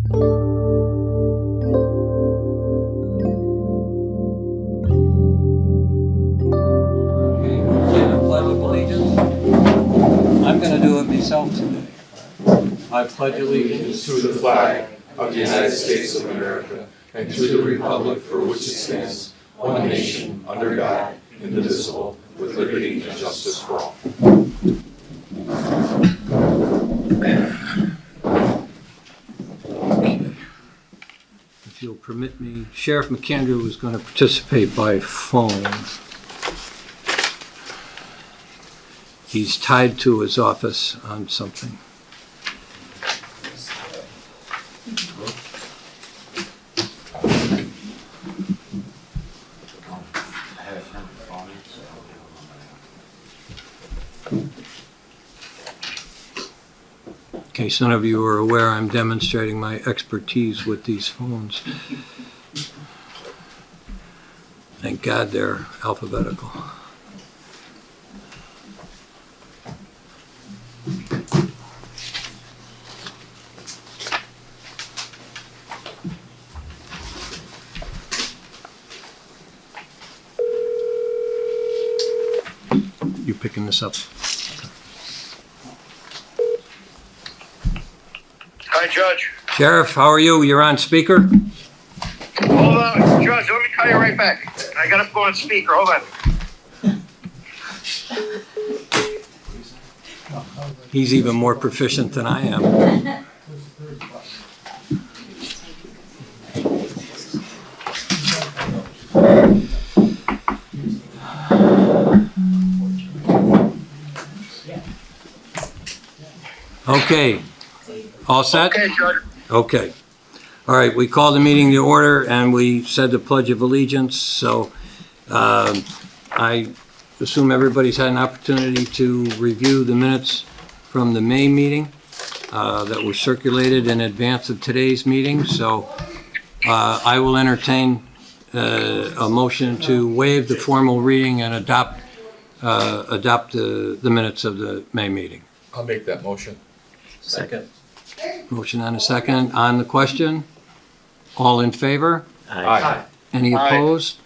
I'm going to do it myself today. I pledge allegiance to the flag of the United States of America and to the republic for which it stands, one nation, under God, indivisible, with liberty and justice for all. If you'll permit me, Sheriff McAndrew is going to participate by phone. He's tied to his office on something. In case none of you are aware, I'm demonstrating my expertise with these phones. Thank God they're alphabetical. You picking this up? Hi, Judge. Sheriff, how are you? You're on speaker? Hold on, Judge, let me call you right back. I gotta go on speaker, hold on. He's even more proficient than I am. Okay. All set? Okay, Judge. Okay. All right, we called the meeting to order and we said the Pledge of Allegiance. So I assume everybody's had an opportunity to review the minutes from the May meeting that were circulated in advance of today's meeting. So I will entertain a motion to waive the formal reading and adopt the minutes of the May meeting. I'll make that motion. Second. Motion and a second. On the question? All in favor? Aye. Any Aye. opposed?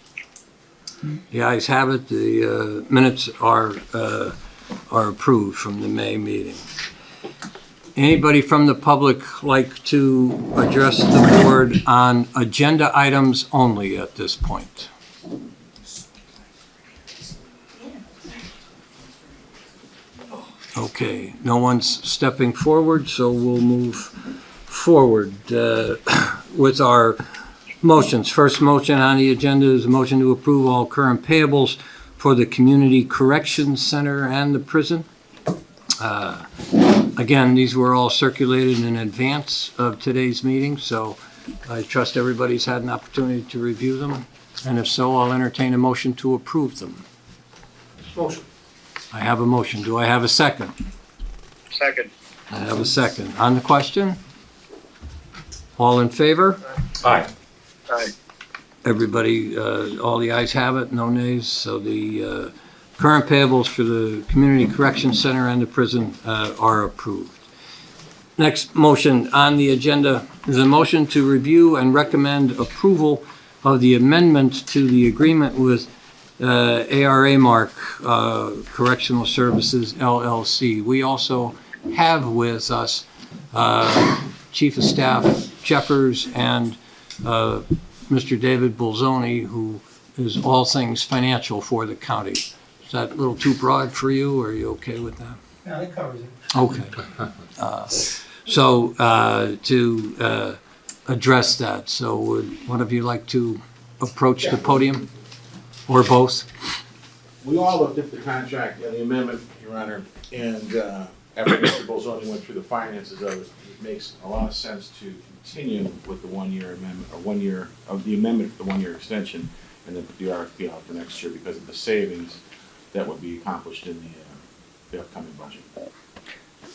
The ayes have it. The minutes are approved from the May meeting. Anybody from the public like to address the board on agenda items only at this point? Okay, no one's stepping forward, so we'll move forward with our motions. First motion on the agenda is a motion to approve all current payables for the Community Corrections Center and the prison. Again, these were all circulated in advance of today's meeting, so I trust everybody's had an opportunity to review them. And if so, I'll entertain a motion to approve them. Motion. I have a motion. Do I have a second? Second. I have a second. On the question? All in favor? Aye. Aye. Everybody, all the ayes have it, no nays. So the current payables for the Community Correction Center and the prison are approved. Next motion on the agenda is a motion to review and recommend approval of the amendment to the agreement with ARA Mark Correctional Services LLC. We also have with us Chief of Staff Jeffers and Mr. David Bolzoni, who is all things financial for the county. Is that a little too broad for you, or are you okay with that? No, that covers it. Okay. So to address that, so would one of you like to approach the podium? Or both? We all looked at the contract and the amendment, Your Honor, and after Mr. Bolzoni went through the finances of it, it makes a lot of sense to continue with the 1 year amendment, or 1 year of the amendment for the 1 year extension, and then put the RFP out for next year because of the savings that would be accomplished in the upcoming budget.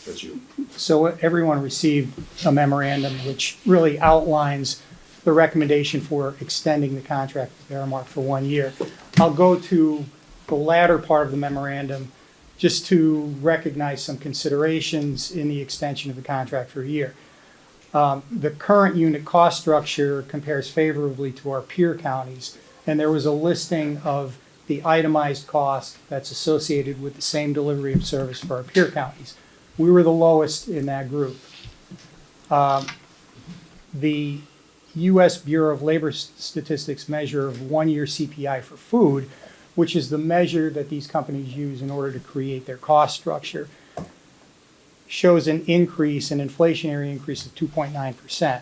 That's you. So everyone received a memorandum which really outlines the recommendation for extending the contract with Aramark for 1 year. I'll go to the latter part of the memorandum just to recognize some considerations in the extension of the contract for a year. The current unit cost structure compares favorably to our peer counties, and there was a listing of the itemized cost that's associated with the same delivery of service for our peer counties. We were the lowest in that group. The U.S. Bureau of Labor Statistics measure of one-year CPI for food, which is the measure that these companies use in order to create their cost structure, shows an increase, an inflationary increase of 2.9%.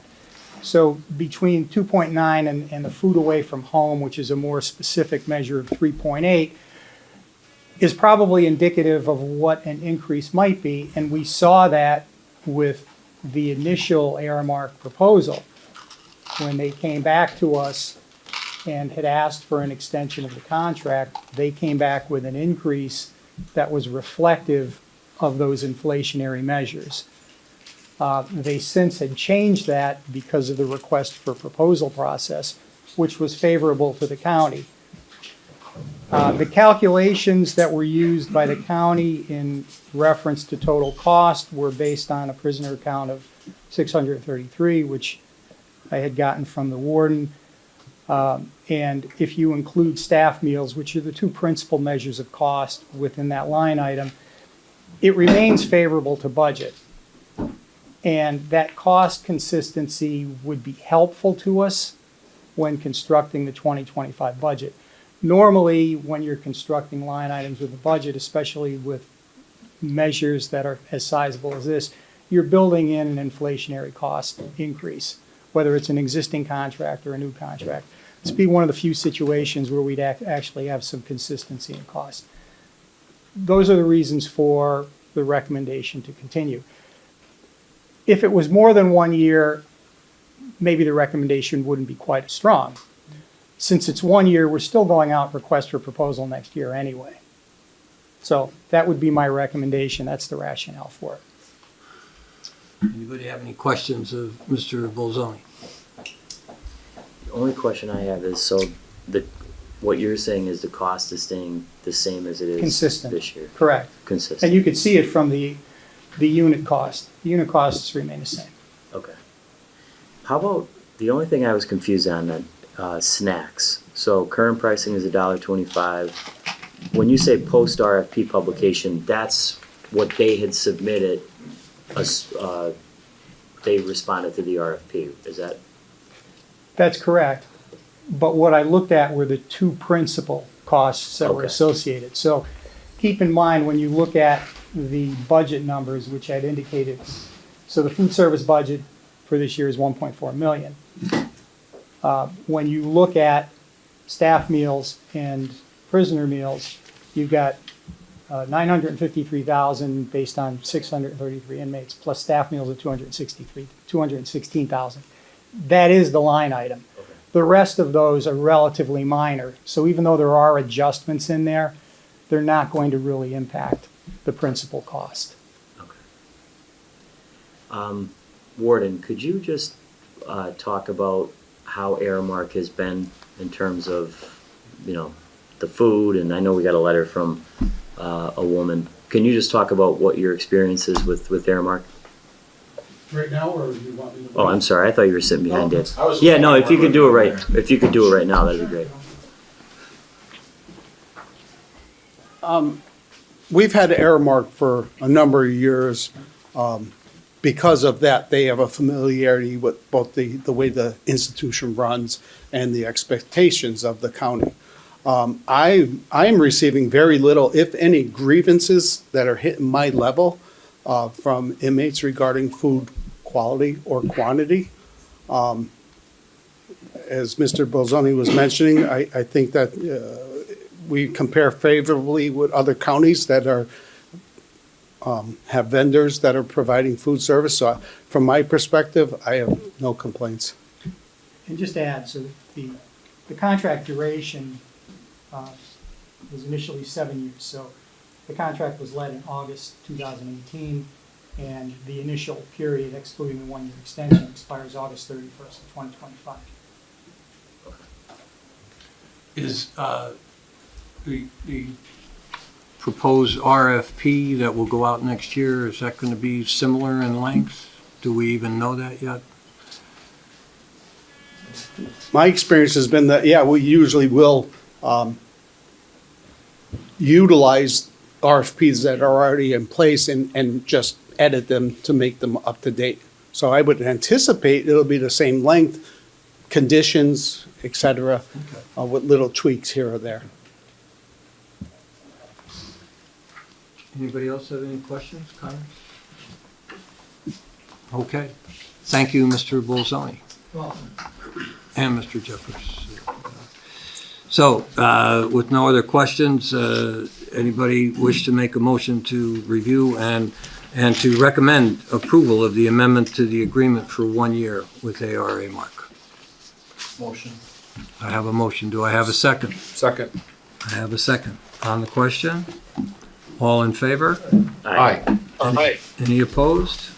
So between 2.9 and the food away from home, which is a more specific measure of 3.8, is probably indicative of what an increase might be. And we saw that with the initial Aramark proposal. When they came back to us and had asked for an extension of the contract, they came back with an increase that was reflective of those inflationary measures. They since had changed that because of the request for proposal process, which was favorable to the county. The calculations that were used by the county in reference to total cost were based on a prisoner count of 633, which I had gotten from the warden. And if you include staff meals, which are the two principal measures of cost within that line item, it remains favorable to budget. And that cost consistency would be helpful to us when constructing the 2025 budget. Normally, when you're constructing line items with a budget, especially with measures that are as sizable as this, you're building in an inflationary cost increase, whether it's an existing contract or a new contract. This would be one of the few situations where we'd actually have some consistency in cost. Those are the reasons for the recommendation to continue. If it was more than 1 year, maybe the recommendation wouldn't be quite as strong. Since it's 1 year, we're still going out request for proposal next year anyway. So that would be my recommendation. That's the rationale for it. Anybody have any questions of Mr. Bolzoni? The only question I have is, so what you're saying is the cost is staying the same as it is Consistent. this year? Correct. Consistent. And you could see it from the unit cost. The unit costs remain the same. Okay. How about, the only thing I was confused on, snacks. So current pricing is $1.25. When you say post RFP publication, that's what they had submitted, they responded to the RFP, is that? That's correct. But what I looked at were the two principal costs that were Okay. associated. So keep in mind when you look at the budget numbers, which I'd indicated, so the food service budget for this year is 1.4 million. When you look at staff meals and prisoner meals, you've got 953,000 based on 633 inmates, plus staff meals of 216,000. That is the line item. Okay. The rest of those are relatively minor. So even though there are adjustments in there, they're not going to really impact the principal cost. Okay. Warden, could you just talk about how Aramark has been in terms of, the food? And I know we got a letter from a woman. Can you just talk about what your experience is with Aramark? Right now, or you want me to? Oh, I'm sorry. I thought you were sitting behind No, it. I was- Yeah, no, if you could do it right, if you could do it right now, that'd be great. We've had Aramark for a number of years. Because of that, they have a familiarity with both the way the institution runs and the expectations of the county. I am receiving very little, if any, grievances that are hitting my level from inmates regarding food quality or quantity. As Mr. Bolzoni was mentioning, I think that we compare favorably with other counties that are have vendors that are providing food service. So from my perspective, I have no complaints. And just to add, so the contract duration was initially 7 years. So the contract was led in August 2018, and the initial period, excluding the 1 year extension, expires August 31st of 2025. Is the proposed RFP that will go out next year, is that going to be similar in length Do we even know that yet? My experience has been that, yeah, we usually will utilize RFPs that are already in place and just edit them to make them up to date. So I would anticipate it'll be the same length, conditions, et cetera, with little tweaks here or there. Anybody else have any questions, comments? Okay. Thank you, Mr. Bolzoni. And Mr. Jeffers. So, with no other questions, anybody wish to make a motion to review and to recommend approval of the amendment to the agreement for 1 year with ARA Mark? Motion. I have a motion. Do I have a second? Second. I have a second. On the question? All in favor? Aye. Aye. Any opposed?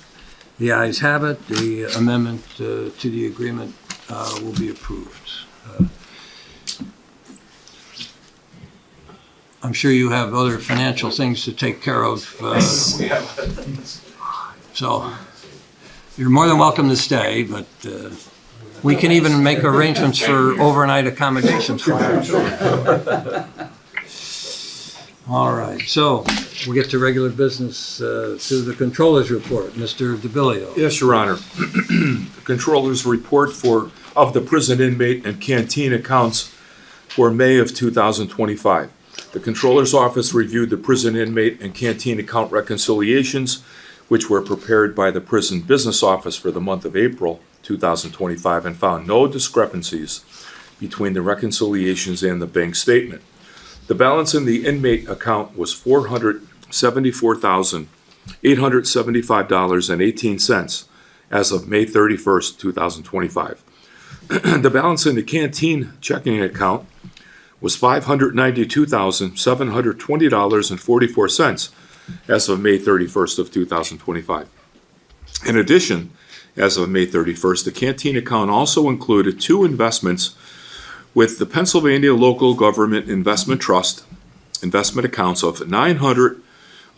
The ayes have it. The amendment to the agreement will be approved. I'm sure you have other financial things to take care of. So you're more than welcome to stay, but we can even make arrangements for overnight accommodations for you. All right, so we get to regular business to the controller's report. Mr. DeBillio. Yes, Your Honor. The Controller's report of the prison inmate and canteen accounts for May of 2025. The Controller's Office reviewed the prison inmate and canteen account reconciliations, which were prepared by the Prison Business Office for the month of April 2025, and found no discrepancies between the reconciliations and the bank statement. The balance in the inmate account was $474,875.18 as of May 31st, 2025. The balance in the canteen checking account was $592,720.44 as of May 31st of 2025. In addition, as of May 31st, the canteen account also included 2 investments with the Pennsylvania Local Government Investment Trust investment accounts of a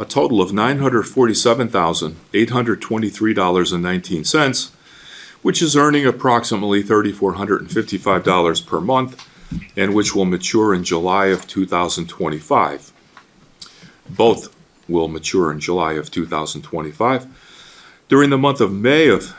total of $947,823.19, which is earning approximately $3,455 per month, and which will mature in July of 2025. Both will mature in July of 2025. During the month of May of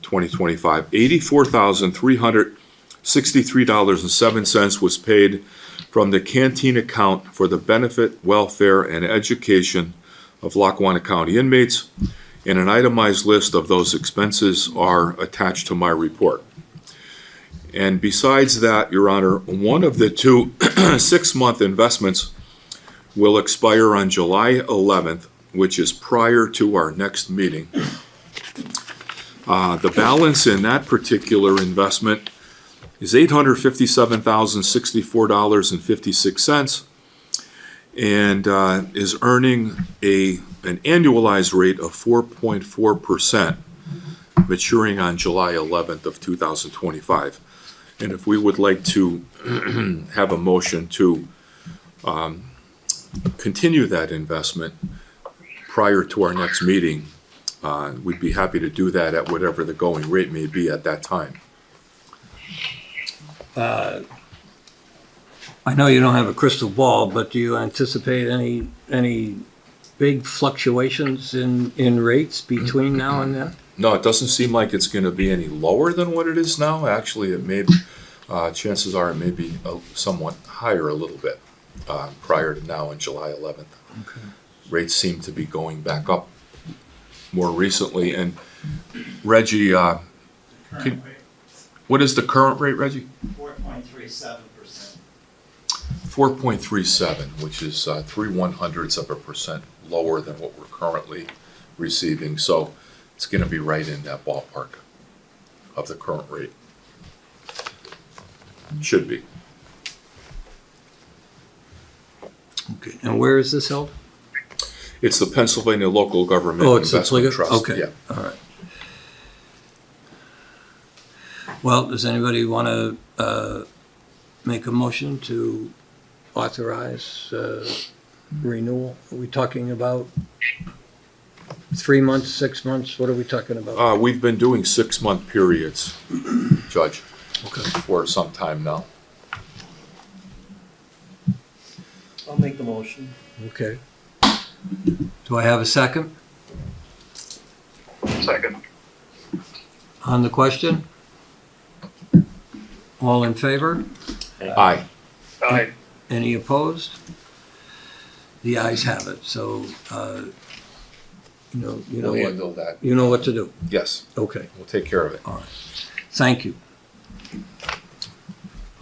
2025, $84,363.07 was paid from the canteen account for the benefit, welfare, and education of Lackawanna County inmates, and an itemized list of those expenses are attached to my report. And besides that, Your Honor, one of the 2 6-month investments will expire on July 11th, which is prior to our next meeting. The balance in that particular investment is $857,064.56 and is earning an annualized rate of 4.4%, maturing on July 11th of 2025. And if we would like to have a motion to continue that investment prior to our next meeting, we'd be happy to do that at whatever the going rate may be at that time. I know you don't have a crystal ball, but do you anticipate any big fluctuations in rates between now and then? No, it doesn't seem like it's going to be any lower than what it is now. Actually, it may, chances are it may be somewhat higher a little bit prior to now on July 11th. Okay. Rates seem to be going back up more recently. And Reggie, what is the current rate, Reggie? 4.37%. 4.37, which is 0.03% lower than what we're currently receiving. So it's going to be right in that ballpark of the current rate. Should be. Okay, and where is this held? It's the Pennsylvania Local Government Oh, it's the Investment Pliget? Trust. Okay, Yeah. all right. Well, does anybody want to make a motion to authorize renewal? Are we talking about 3 months, 6 months, what are we talking about? We've been doing 6-month periods, Judge, Okay. for some time now. I'll make the motion. Okay. Do I have a second Second. on the question? All in favor? Aye. Aye. Any opposed? The ayes have it, so, you We'll know handle that. you know what to do. Yes, Okay, we'll take care of it. thank you.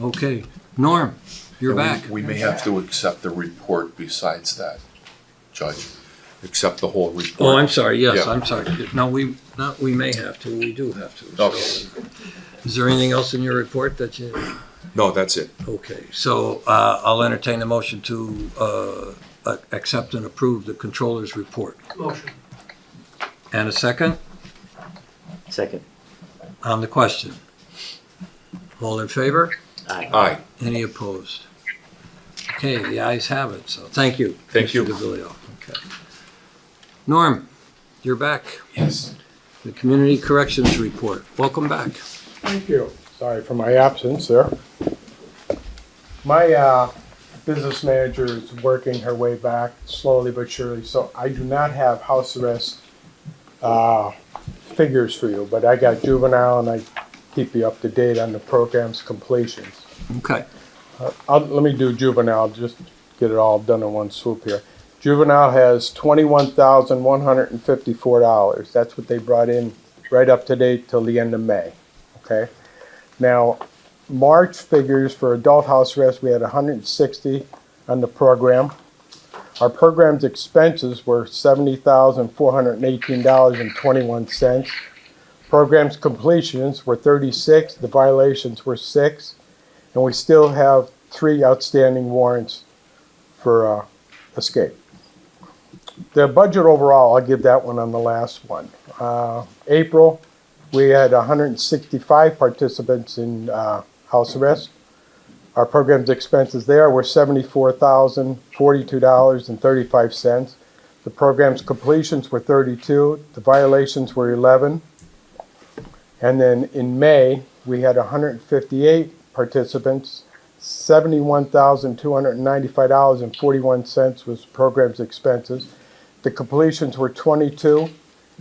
Okay, Norm, you're And back. We may have to accept the report besides that, Judge. Accept the whole report. Oh, I'm sorry, yes, Yeah. I'm sorry. No, we may have to, we do have to. So, Okay. is there anything else in your report that you, No, that's it. okay, so I'll entertain a motion to accept and approve the controller's report. Motion. And a second Second. on the question. All in favor? Aye. Aye. Any opposed? Okay, the ayes have it, so thank you. Thank you. Mr. DeVillio. Okay. Norm, you're back. Yes. The Community Corrections Report. Welcome back. Thank you. Sorry for my absence there. My business manager is working her way back slowly but surely, so I do not have house arrest figures for you, but I got juvenile and I keep you up to date on the program's completions. Okay. Let me do juvenile, just get it all done in one swoop here. Juvenile has $21,154. That's what they brought in right up to date till the end of May, okay? Now, March figures for adult house arrest, we had 160 on the program. Our program's expenses were $70,418.21. Program's completions were 36, the violations were 6, and we still have 3 outstanding warrants for escape. The budget overall, I'll give that one on the last one. April, we had 165 participants in house arrest. Our program's expenses there were $74,042.35. The program's completions were 32, the violations were 11. And then in May, we had 158 participants. $71,295.41 was program's expenses. The completions were 22,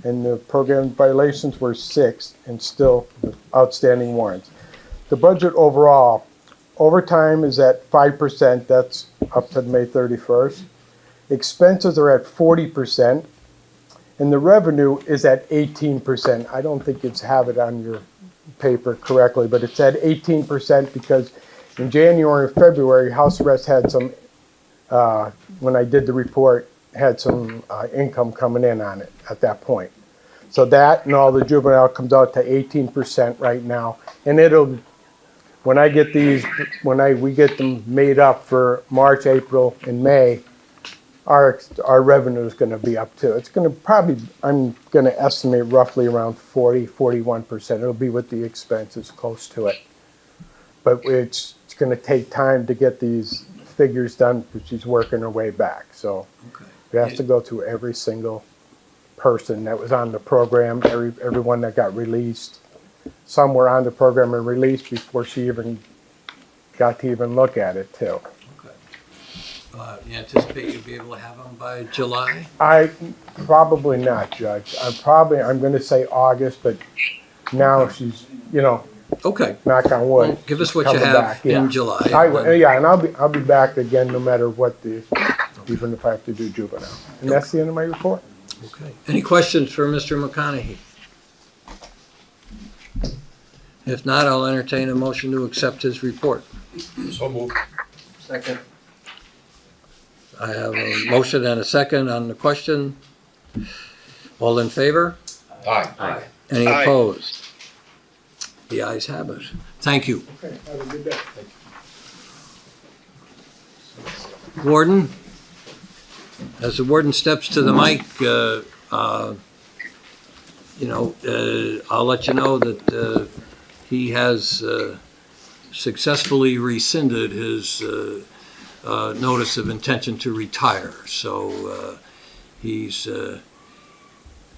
and the program violations were 6, and still outstanding warrants. The budget overall, overtime is at 5%, that's up to May 31st. Expenses are at 40%, and the revenue is at 18%. I don't think it's have it on your paper correctly, but it's at 18% because in January and February, house arrest had some, when I did the report, had some income coming in on it at that point. So that and all the juvenile comes out to 18% right now. And it'll, when I get these, we get them made up for March, April, and May, our revenue is going to be up too. It's going to probably, I'm going to estimate roughly around 41%. It'll be with the expenses close to it. But it's going to take time to get these figures done because she's working her way back. So Okay. we have to go through every single person that was on the program, everyone that got released. Some were on the program and released before she even got to even look at it too. You anticipate you'll be able to have them by July? I probably not, Judge. I'm going to say August, but now she's, Okay. knock on wood. Well, give us she's what you coming have back, yeah. in July. Yeah, and I'll be back again no matter what even if I have to do juvenile. And that's the end of my report. Okay. Any questions for Mr. McConaughey? If not, I'll entertain a motion to accept his report. So moved. Second. I have a motion and a second on the question. All in favor? Aye. Aye. Any Aye. opposed? The ayes have it. Thank you. Okay, have a good day. Warden, as the warden steps to the mic, I'll let you know that he has successfully rescinded his notice of intention to retire. So he's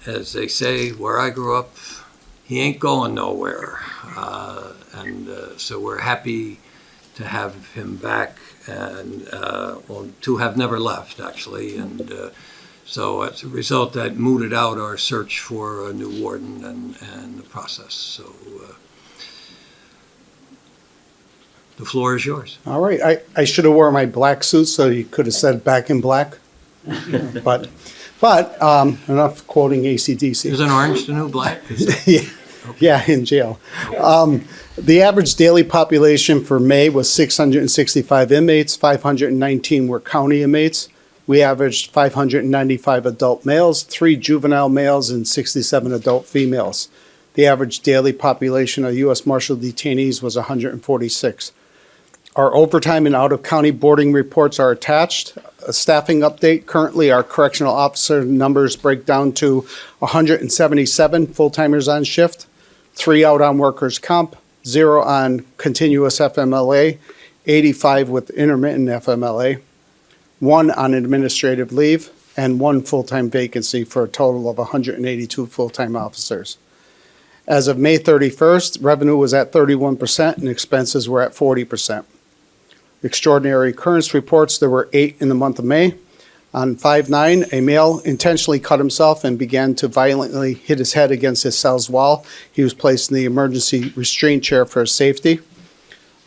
as they say, where I grew up, he ain't going nowhere. So we're happy to have him back and, well, to have never left, actually. And so as a result, that mooted out our search for a new warden and the process. So the floor is yours. All right, I should have worn my black suit so you could have said back in black. But enough quoting AC/DC. Is an orange the new black? Yeah, in jail. The average daily population for May was 665 inmates, 519 were county inmates. We averaged 595 adult males, 3 juvenile males, and 67 adult females. The average daily population of U.S. Marshal detainees was 146. Our overtime and out-of-county boarding reports are attached. A staffing update, currently our correctional officer numbers break down to 177 full-timers on shift, 3 out on workers' comp, 0 on continuous FMLA, 85 with intermittent FMLA, 1 on administrative leave, and 1 full-time vacancy for a total of 182 full-time officers. As of May 31st, revenue was at 31% and expenses were at 40%. Extraordinary occurrence reports, there were 8 in the month of May. On 5/9, a male intentionally cut himself and began to violently hit his head against his cell's wall. He was placed in the emergency restraint chair for his safety.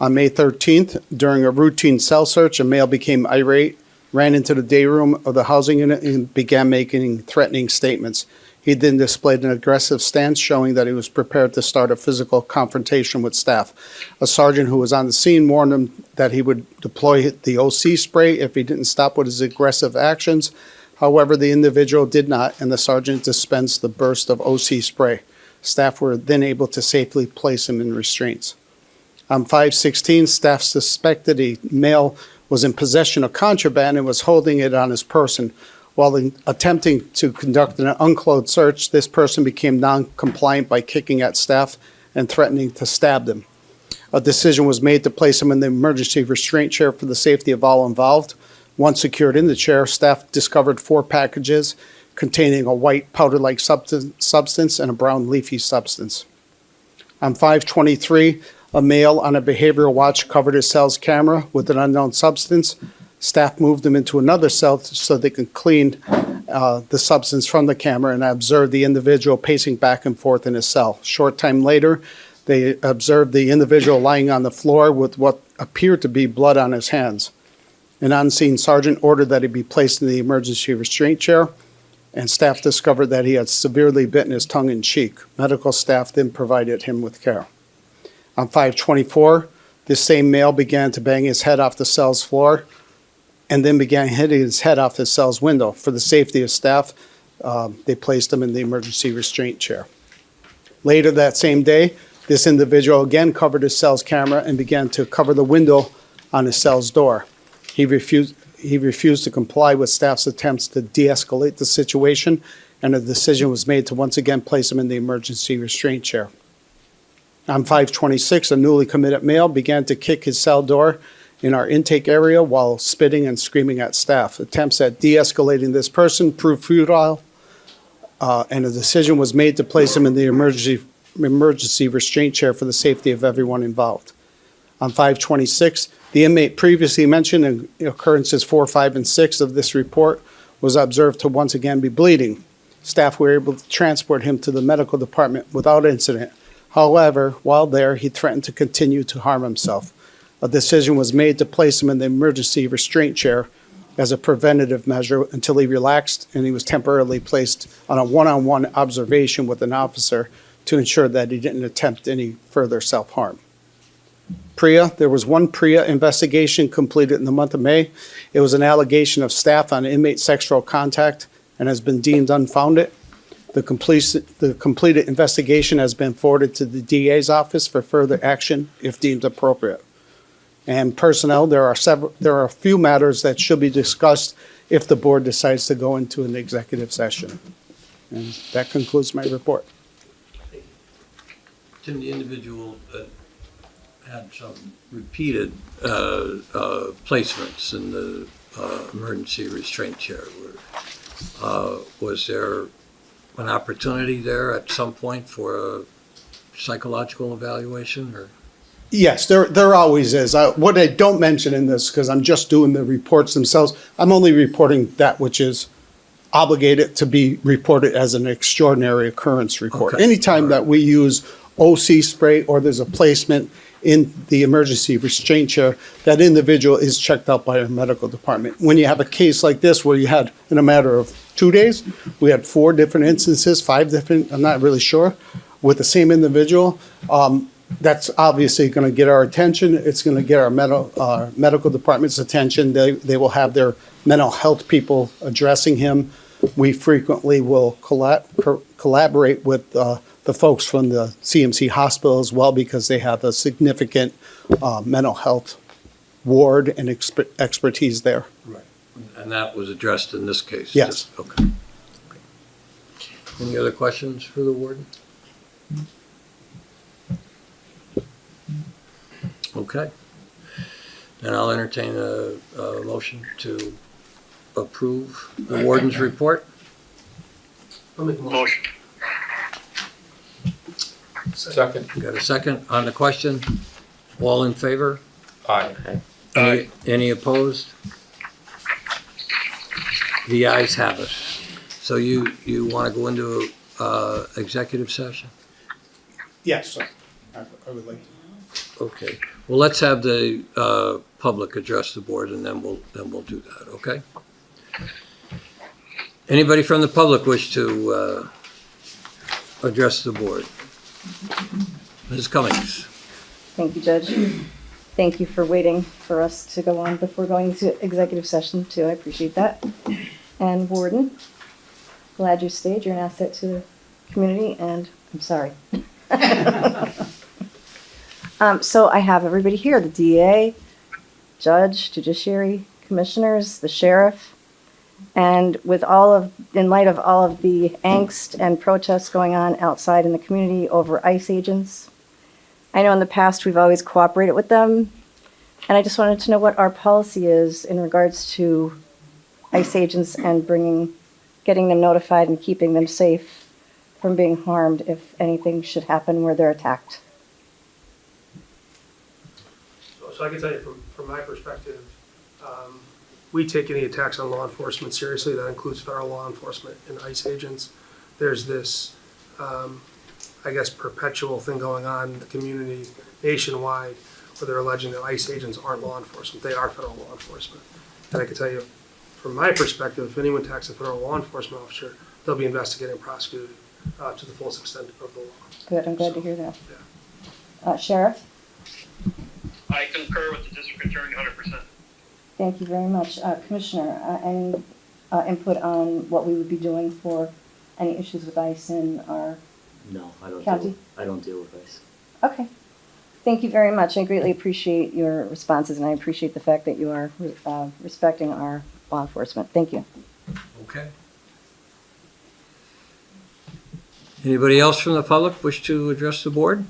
On May 13th, during a routine cell search, a male became irate, ran into the day room of the housing unit and began making threatening statements. He then displayed an aggressive stance, showing that he was prepared to start a physical confrontation with staff. A sergeant who was on the scene warned him that he would deploy the OC spray if he didn't stop with his aggressive actions. However, the individual did not, and the sergeant dispensed the burst of OC spray. Staff were then able to safely place him in restraints. On 5/16, staff suspected a male was in possession of contraband and was holding it on his person. While attempting to conduct an unclothed search, this person became non-compliant by kicking at staff and threatening to stab them. A decision was made to place him in the emergency restraint chair for the safety of all involved. Once secured in the chair, staff discovered 4 packages containing a white powder-like substance and a brown leafy substance. On 5/23, a male on a behavioral watch covered his cell's camera with an unknown substance. Staff moved him into another cell so they could clean the substance from the camera, and I observed the individual pacing back and forth in his cell. Short time later, they observed the individual lying on the floor with what appeared to be blood on his hands. An on-scene sergeant ordered that he be placed in the emergency restraint chair, and staff discovered that he had severely bitten his tongue and cheek. Medical staff then provided him with care. On 5/24, this same male began to bang his head off the cell's floor and then began hitting his head off the cell's window. For the safety of staff, they placed him in the emergency restraint chair. Later that same day, this individual again covered his cell's camera and began to cover the window on his cell's door. He refused to comply with staff's attempts to de-escalate the situation, and a decision was made to once again place him in the emergency restraint chair. On 5/26, a newly committed male began to kick his cell door in our intake area while spitting and screaming at staff. Attempts at de-escalating this person proved futile, and a decision was made to place him in the emergency restraint chair for the safety of everyone involved. On 5/26, the inmate previously mentioned in occurrences 4, 5, and 6 of this report was observed to once again be bleeding. Staff were able to transport him to the medical department without incident. However, while there, he threatened to continue to harm himself. A decision was made to place him in the emergency restraint chair as a preventative measure until he relaxed, and he was temporarily placed on a one-on-one observation with an officer to ensure that he didn't attempt any further self-harm. PREA, there was one PREA investigation completed in the month of May. It was an allegation of staff on inmate sexual contact and has been deemed unfounded. The completed investigation has been forwarded to the DA's office for further action if deemed appropriate. And personnel, there are a few matters that should be discussed if the board decides to go into an executive session. And that concludes my report. Tim, the individual had some repeated placements in the emergency restraint chair. Was there an opportunity there at some point for a psychological evaluation, or? Yes, there always is. What I don't mention in this, because I'm just doing the reports themselves, I'm only reporting that which is obligated to be reported as an extraordinary occurrence report. Okay. Anytime that we use OC spray or there's a placement in the emergency restraint chair, that individual is checked out by our medical department. When you have a case like this where you had, in a matter of 2 days, we had 4 different instances, 5 different, I'm not really sure, with the same individual, that's obviously going to get our attention. It's going to get our medical department's attention. They will have their mental health people addressing him. We frequently will collaborate with the folks from the CMC hospital as well, because they have a significant mental health ward and expertise there. Right. And that was addressed in this case? Yes. Okay. Any other questions for the warden? Okay. Then I'll entertain a motion to approve the warden's report. I'll make a motion. Second. Got a second on the question? All in favor? Aye. Any opposed? The ayes have it. So you want to go into executive session? Yes, sir. I would like to. Okay. Well, let's have the public address the board, and then we'll do that, okay? Anybody from the public wish to address the board? Ms. Cummings. Thank you, Judge. Thank you for waiting for us to go on before going to executive session, too. I appreciate that. And Warden, glad you stayed. You're an asset to the community, and I'm sorry. So I have everybody here, the DA, Judge, Judiciary, Commissioners, the Sheriff, and in light of all of the angst and protests going on outside in the community over ICE agents, I know in the past we've always cooperated with them, and I just wanted to know what our policy is in regards to ICE agents and getting them notified and keeping them safe from being harmed if anything should happen where they're attacked. So I can tell you from my perspective, we take any attacks on law enforcement seriously. That includes federal law enforcement and ICE agents. There's this, I guess, perpetual thing going on in the community nationwide where they're alleging that ICE agents aren't law enforcement. They are federal law enforcement. And I can tell you, from my perspective, if anyone attacks a federal law enforcement officer, they'll be investigated and prosecuted to the fullest extent of the law. Good, I'm glad to hear that. Yeah. Sheriff? I concur with the district attorney 100%. Thank you very much. Commissioner, any input on what we would be doing for any issues with ICE in our No, county? I don't deal with ICE. Okay. Thank you very much. I greatly appreciate your responses, and I appreciate the fact that you are respecting our law enforcement. Thank you. Okay. Anybody else from the public wish to address the board?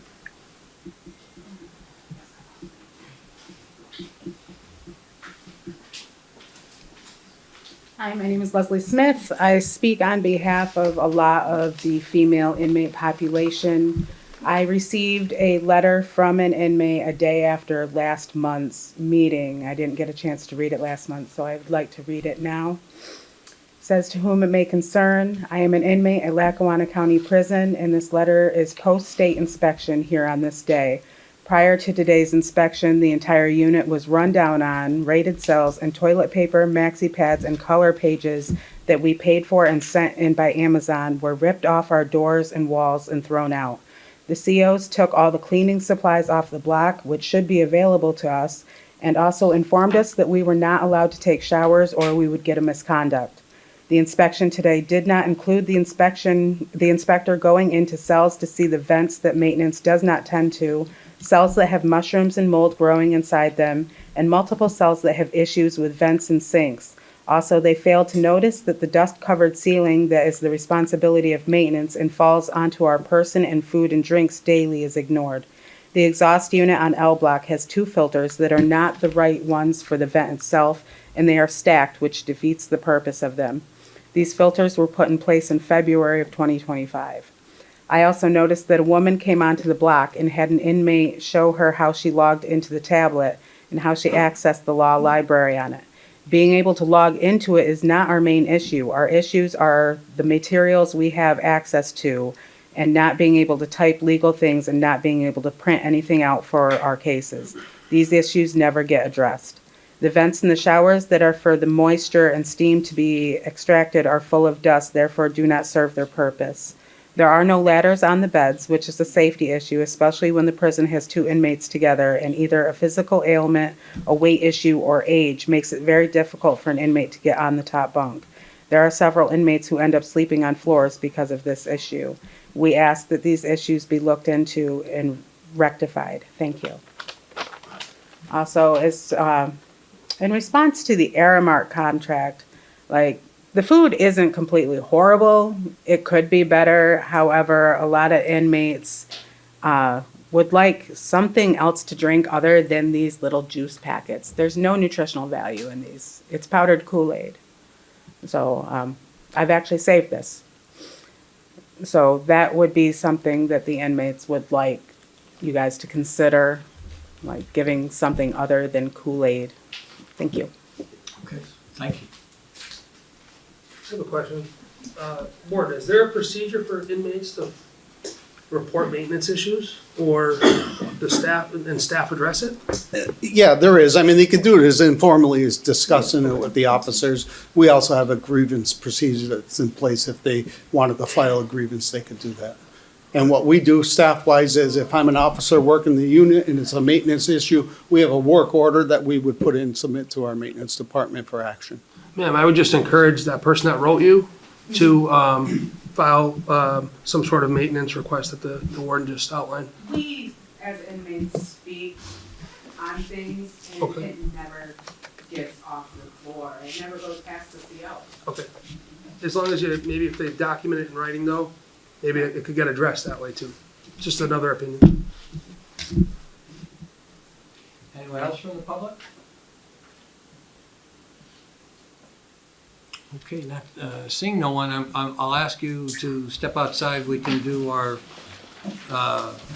Hi, my name is Leslie Smith. I speak on behalf of a lot of the female inmate population. I received a letter from an inmate a day after last month's meeting. I didn't get a chance to read it last month, so I would like to read it now. It says, "To whom it may concern, I am an inmate at Lackawanna County Prison, and this letter is post-state inspection here on this day. Prior to today's inspection, the entire unit was run down on, rated cells, and toilet paper, maxi pads, and color pages that we paid for and sent in by Amazon were ripped off our doors and walls and thrown out. The COs took all the cleaning supplies off the block, which should be available to us, and also informed us that we were not allowed to take showers or we would get a misconduct. The inspection today did not include the inspector going into cells to see the vents that maintenance does not tend to, cells that have mushrooms and mold growing inside them, and multiple cells that have issues with vents and sinks. Also, they failed to notice that the dust-covered ceiling that is the responsibility of maintenance and falls onto our person and food and drinks daily is ignored. The exhaust unit on L block has 2 filters that are not the right ones for the vent itself, and they are stacked, which defeats the purpose of them. These filters were put in place in February of 2025. I also noticed that a woman came onto the block and had an inmate show her how she logged into the tablet and how she accessed the law library on it. Being able to log into it is not our main issue. Our issues are the materials we have access to and not being able to type legal things and not being able to print anything out for our cases. These issues never get addressed. The vents in the showers that are for the moisture and steam to be extracted are full of dust, therefore do not serve their purpose. There are no ladders on the beds, which is a safety issue, especially when the prison has 2 inmates together and either a physical ailment, a weight issue, or age makes it very difficult for an inmate to get on the top bunk. There are several inmates who end up sleeping on floors because of this issue. We ask that these issues be looked into and rectified. Thank you. Also, in response to the Aramark contract, the food isn't completely horrible. It could be better. However, a lot of inmates would like something else to drink other than these little juice packets. There's no nutritional value in these. It's powdered Kool-Aid. So I've actually saved this. So that would be something that the inmates would like you guys to consider, like giving something other than Kool-Aid. Thank you. Okay, thank you. I have a question. Warden, is there a procedure for inmates to report maintenance issues, or the staff address it? Yeah, there is. I mean, they could do it as informally as discussing it with the officers. We also have a grievance procedure that's in place. If they wanted to file a grievance, they could do that. And what we do staff-wise is if I'm an officer working the unit and it's a maintenance issue, we have a work order that we would put in and submit to our maintenance department for action. Ma'am, I would just encourage that person that wrote you to file some sort of maintenance request that the warden just outlined. We, as inmates, speak on things, and Okay. it never gets off the floor. It never goes past the CO. Okay. As long as maybe if they document it in writing though, maybe it could get addressed that way too. Just another opinion. Anyone else from the public? Okay, seeing no one, I'll ask you to step outside. We can do our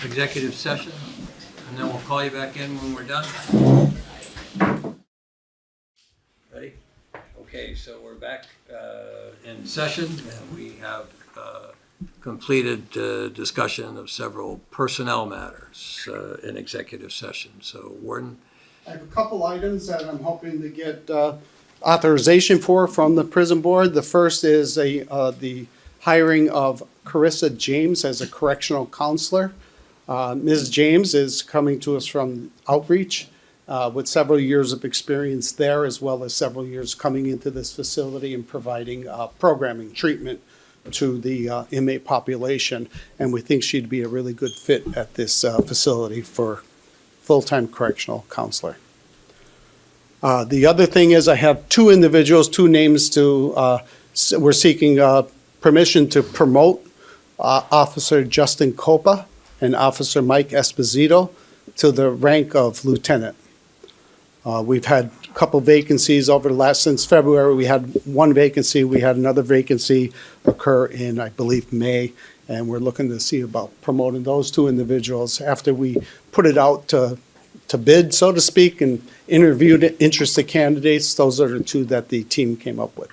executive session, and then we'll call you back in when we're done. Ready? Okay, so we're back in session, and we have completed discussion of several personnel matters in executive session. So, Warden? I have a couple items that I'm hoping to get authorization for from the prison board. The first is the hiring of Carissa James as a correctional counselor. Ms. James is coming to us from Outreach with several years of experience there, as well as several years coming into this facility and providing programming treatment to the inmate population. And we think she'd be a really good fit at this facility for full-time correctional counselor. The other thing is I have 2 individuals, 2 names we're seeking permission to promote Officer Justin Copa and Officer Mike Esposito to the rank of lieutenant. We've had a couple vacancies since February. We had 1 vacancy. We had another vacancy occur in, I believe, May, and we're looking to see about promoting those 2 individuals after we put it out to bid, so to speak, and interviewed interested candidates. Those are the 2 that the team came up with.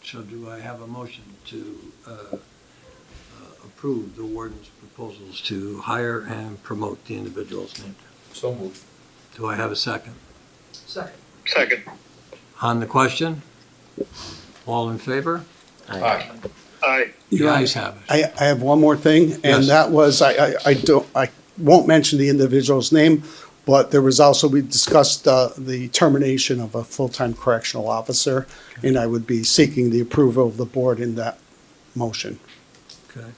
So do I have a motion to approve the warden's proposals to hire and promote the individuals named? So moved. Do I have a second? Second. Second. On the question? All in favor? Aye. Aye. The ayes have it. I have one more thing, and Yes. that was, I won't mention the individual's name, but there was also, we discussed the termination of a full-time correctional officer, and I would be seeking the approval of the board in that motion. Okay.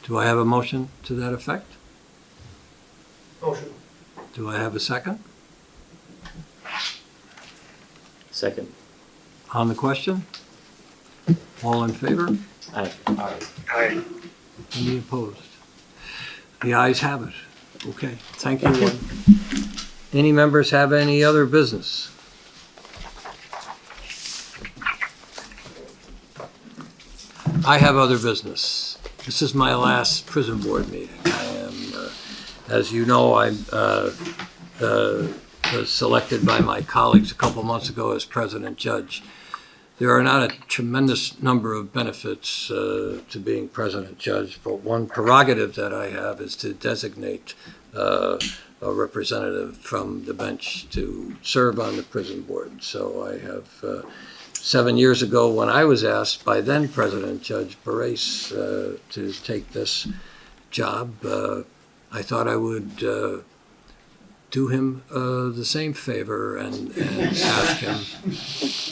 Do I have a motion to that effect? Motion. Do I have a second? Second. On the question? All in favor? Aye. Aye. Any opposed? The ayes have it. Okay, thank you, Warden. Any members have any other business? I have other business. This is my last prison board meeting. I am, as you know, I was selected by my colleagues a couple months ago as president judge. There are not a tremendous number of benefits to being president judge, but one prerogative that I have is to designate a representative from the bench to serve on the prison board. So I have 7 years ago, when I was asked by then President Judge Barres to take this job, I thought I would do him the same favor and ask him.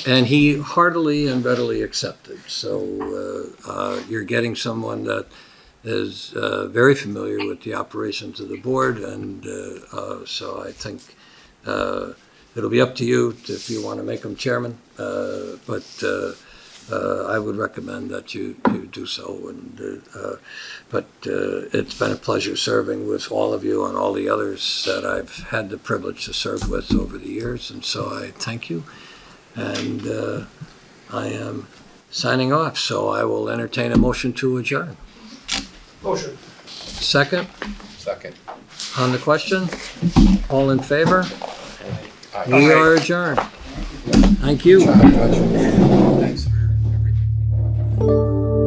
And he heartily and readily accepted. So you're getting someone that is very familiar with the operations of the board, and so I think it'll be up to you if you want to make him chairman, but I would recommend that you do so. And but it's been a pleasure serving with all of you and all the others that I've had the privilege to serve with over the years, and so I thank you. And I am signing off, so I will entertain a motion to adjourn. Motion. Second? Second. On the question? All in favor? We are adjourned. Thank you. Thanks for everything.